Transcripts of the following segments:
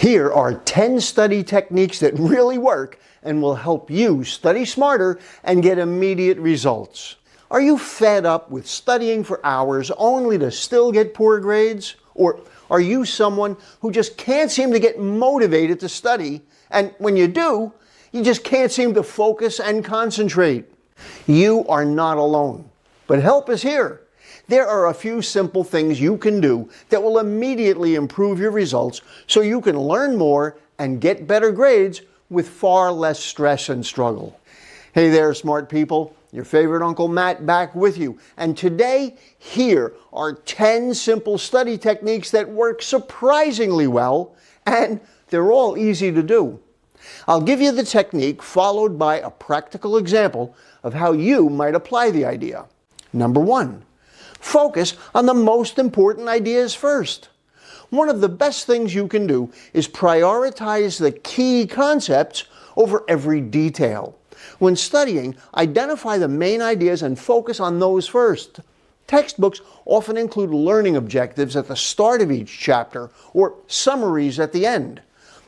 Here are 10 study techniques that really work and will help you study smarter and get immediate results. Are you fed up with studying for hours only to still get poor grades? Or are you someone who just can't seem to get motivated to study, and when you do, you just can't seem to focus and concentrate? You are not alone, but help is here. There are a few simple things you can do that will immediately improve your results so you can learn more and get better grades with far less stress and struggle. Hey there, smart people. Your favorite Uncle Matt back with you. And today, here are 10 simple study techniques that work surprisingly well, and they're all easy to do. I'll give you the technique followed by a practical example of how you might apply the idea. Number 1. Focus on the most important ideas first. One of the best things you can do is prioritize the key concepts over every detail. When studying, identify the main ideas and focus on those first. Textbooks often include learning objectives at the start of each chapter or summaries at the end.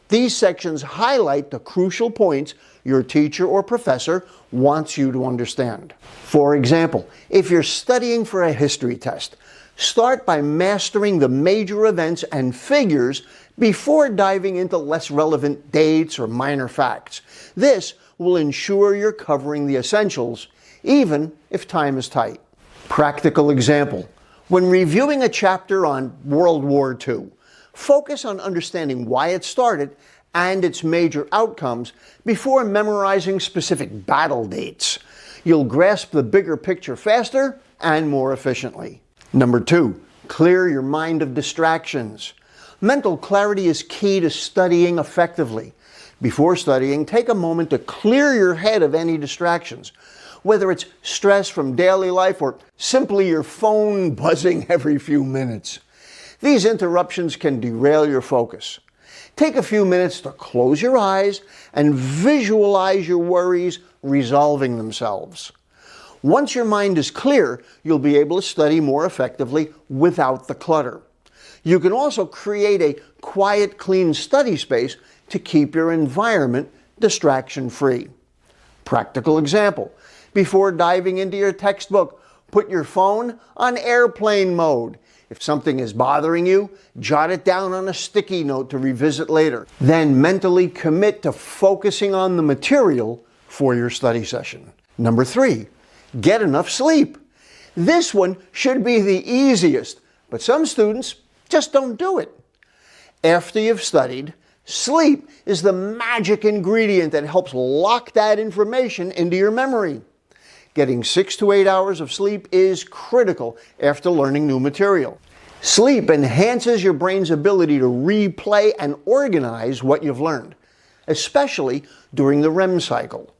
These sections highlight the crucial points your teacher or professor wants you to understand. For example, if you're studying for a history test, start by mastering the major events and figures before diving into less relevant dates or minor facts. This will ensure you're covering the essentials, even if time is tight. Practical example. When reviewing a chapter on World War II, focus on understanding why it started and its major outcomes before memorizing specific battle dates. You'll grasp the bigger picture faster and more efficiently. Number 2, clear your mind of distractions. Mental clarity is key to studying effectively. Before studying, take a moment to clear your head of any distractions, whether it's stress from daily life or simply your phone buzzing every few minutes. These interruptions can derail your focus. Take a few minutes to close your eyes and visualize your worries resolving themselves. Once your mind is clear, you'll be able to study more effectively without the clutter. You can also create a quiet, clean study space to keep your environment distraction-free. Practical example. Before diving into your textbook, put your phone on airplane mode. If something is bothering you, jot it down on a sticky note to revisit later. Then mentally commit to focusing on the material for your study session. Number 3, get enough sleep. This one should be the easiest, but some students just don't do it. After you've studied, sleep is the magic ingredient that helps lock that information into your memory. Getting 6 to 8 hours of sleep is critical after learning new material. Sleep enhances your brain's ability to replay and organize what you've learned, especially during the REM cycle.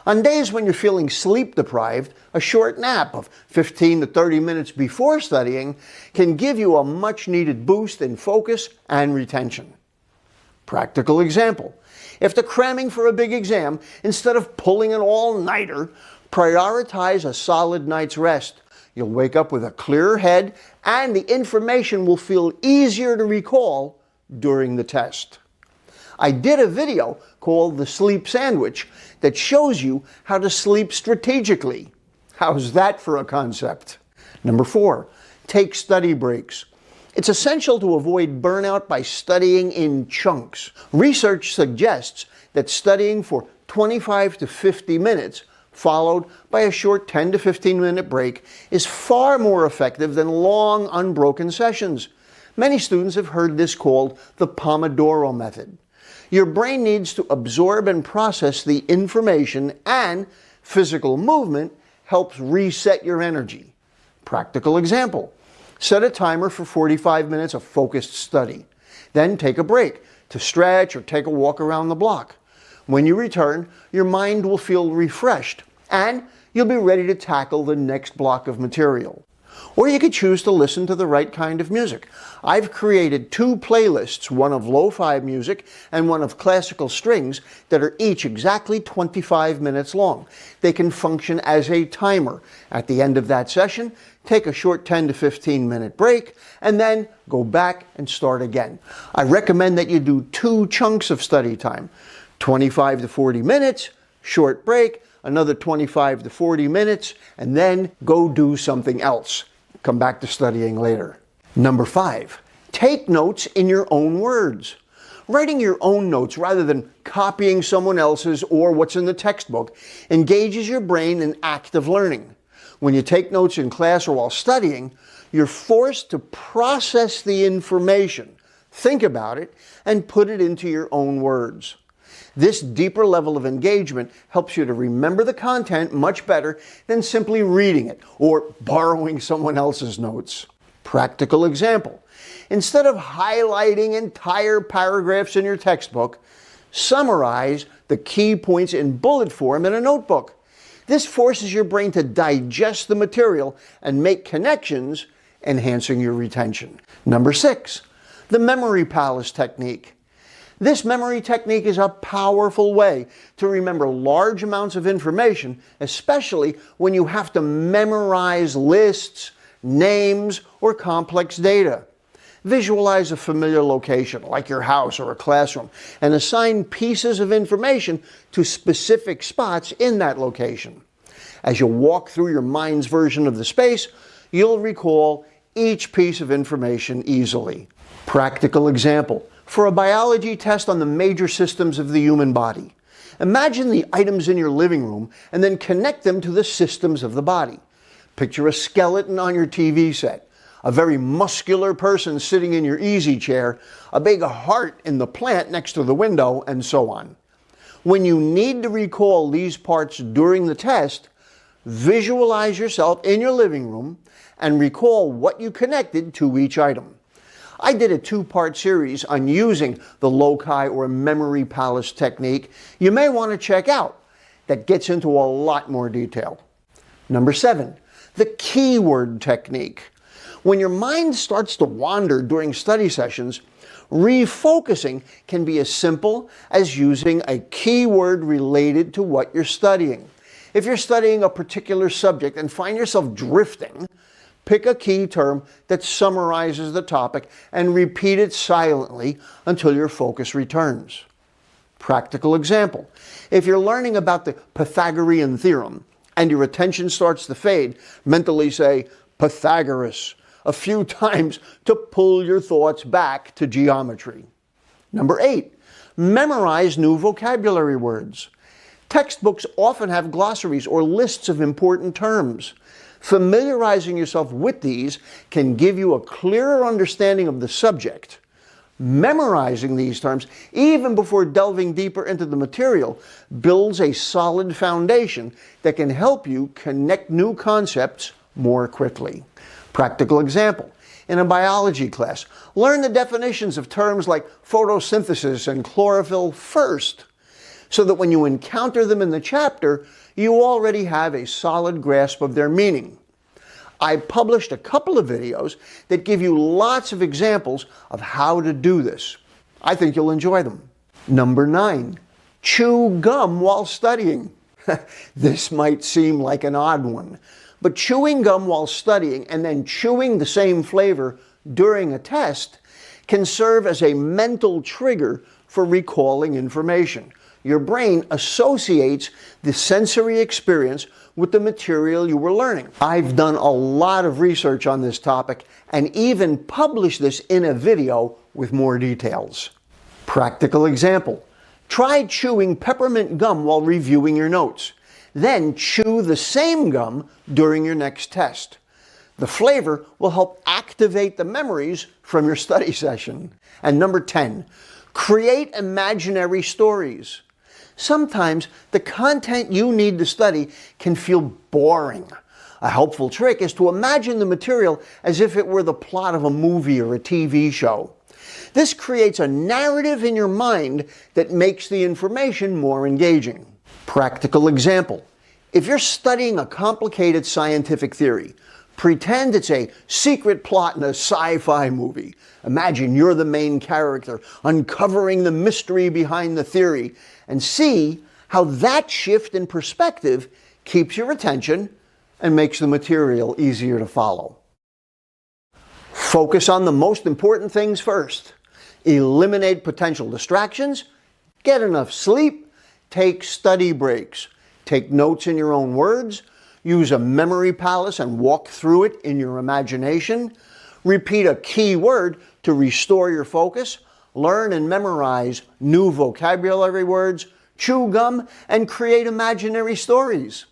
On days when you're feeling sleep deprived, a short nap of 15 to 30 minutes before studying can give you a much needed boost in focus and retention. Practical example. After cramming for a big exam, instead of pulling an all-nighter, prioritize a solid night's rest. You'll wake up with a clearer head and the information will feel easier to recall during the test. I did a video called The Sleep Sandwich that shows you how to sleep strategically. How's that for a concept? Number 4, take study breaks. It's essential to avoid burnout by studying in chunks. Research suggests that studying for 25 to 50 minutes followed by a short 10 to 15 minute break is far more effective than long, unbroken sessions. Many students have heard this called the Pomodoro method. Your brain needs to absorb and process the information, and physical movement helps reset your energy. Practical example. Set a timer for 45 minutes of focused study. Then take a break to stretch or take a walk around the block. When you return, your mind will feel refreshed and you'll be ready to tackle the next block of material. Or you could choose to listen to the right kind of music. I've created 2 playlists, one of lo-fi music and one of classical strings, that are each exactly 25 minutes long. They can function as a timer. At the end of that session, take a short 10 to 15 minute break, and then go back and start again. I recommend that you do 2 chunks of study time, 25 to 40 minutes, short break, another 25 to 40 minutes, and then go do something else. Come back to studying later. Number 5, take notes in your own words. Writing your own notes rather than copying someone else's or what's in the textbook engages your brain in active learning. When you take notes in class or while studying, you're forced to process the information, think about it, and put it into your own words. This deeper level of engagement helps you to remember the content much better than simply reading it or borrowing someone else's notes. Practical example. Instead of highlighting entire paragraphs in your textbook, summarize the key points in bullet form in a notebook. This forces your brain to digest the material and make connections, enhancing your retention. Number 6, the memory palace technique. This memory technique is a powerful way to remember large amounts of information, especially when you have to memorize lists, names, or complex data. Visualize a familiar location, like your house or a classroom, and assign pieces of information to specific spots in that location. As you walk through your mind's version of the space, you'll recall each piece of information easily. Practical example. For a biology test on the major systems of the human body, imagine the items in your living room and then connect them to the systems of the body. Picture a skeleton on your TV set, a very muscular person sitting in your easy chair, a big heart in the plant next to the window, and so on. When you need to recall these parts during the test, visualize yourself in your living room and recall what you connected to each item. I did a 2-part series on using the loci or memory palace technique you may want to check out that gets into a lot more detail. Number 7, the keyword technique. When your mind starts to wander during study sessions, refocusing can be as simple as using a keyword related to what you're studying. If you're studying a particular subject and find yourself drifting, pick a key term that summarizes the topic and repeat it silently until your focus returns. Practical example. If you're learning about the Pythagorean theorem and your attention starts to fade, mentally say, Pythagoras, a few times to pull your thoughts back to geometry. Number 8, memorize new vocabulary words. Textbooks often have glossaries or lists of important terms. Familiarizing yourself with these can give you a clearer understanding of the subject. Memorizing these terms, even before delving deeper into the material, builds a solid foundation that can help you connect new concepts more quickly. Practical example. In a biology class, learn the definitions of terms like photosynthesis and chlorophyll first, so that when you encounter them in the chapter, you already have a solid grasp of their meaning. I published a couple of videos that give you lots of examples of how to do this. I think you'll enjoy them. Number 9, chew gum while studying. This might seem like an odd one, but chewing gum while studying and then chewing the same flavor during a test can serve as a mental trigger for recalling information. Your brain associates the sensory experience with the material you were learning. I've done a lot of research on this topic and even published this in a video with more details. Practical example. Try chewing peppermint gum while reviewing your notes. Then chew the same gum during your next test. The flavor will help activate the memories from your study session. And number 10, create imaginary stories. Sometimes the content you need to study can feel boring. A helpful trick is to imagine the material as if it were the plot of a movie or a TV show. This creates a narrative in your mind that makes the information more engaging. Practical example. If you're studying a complicated scientific theory, Pretend it's a secret plot in a sci-fi movie. Imagine you're the main character, uncovering the mystery behind the theory, and see how that shift in perspective keeps your attention and makes the material easier to follow. Focus on the most important things first. Eliminate potential distractions, get enough sleep, take study breaks, take notes in your own words, use a memory palace and walk through it in your imagination, repeat a key word to restore your focus, learn and memorize new vocabulary words, chew gum, and create imaginary stories.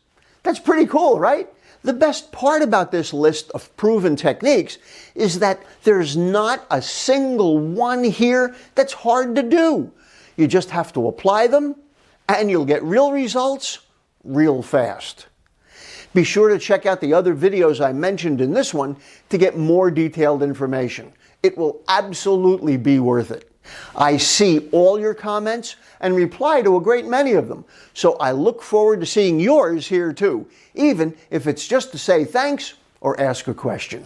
That's pretty cool, right? The best part about this list of proven techniques is that there's not a single one here that's hard to do. You just have to apply them, and you'll get real results real fast. Be sure to check out the other videos I mentioned in this one to get more detailed information. It will absolutely be worth it. I see all your comments and reply to a great many of them, so I look forward to seeing yours here too, even if it's just to say thanks or ask a question.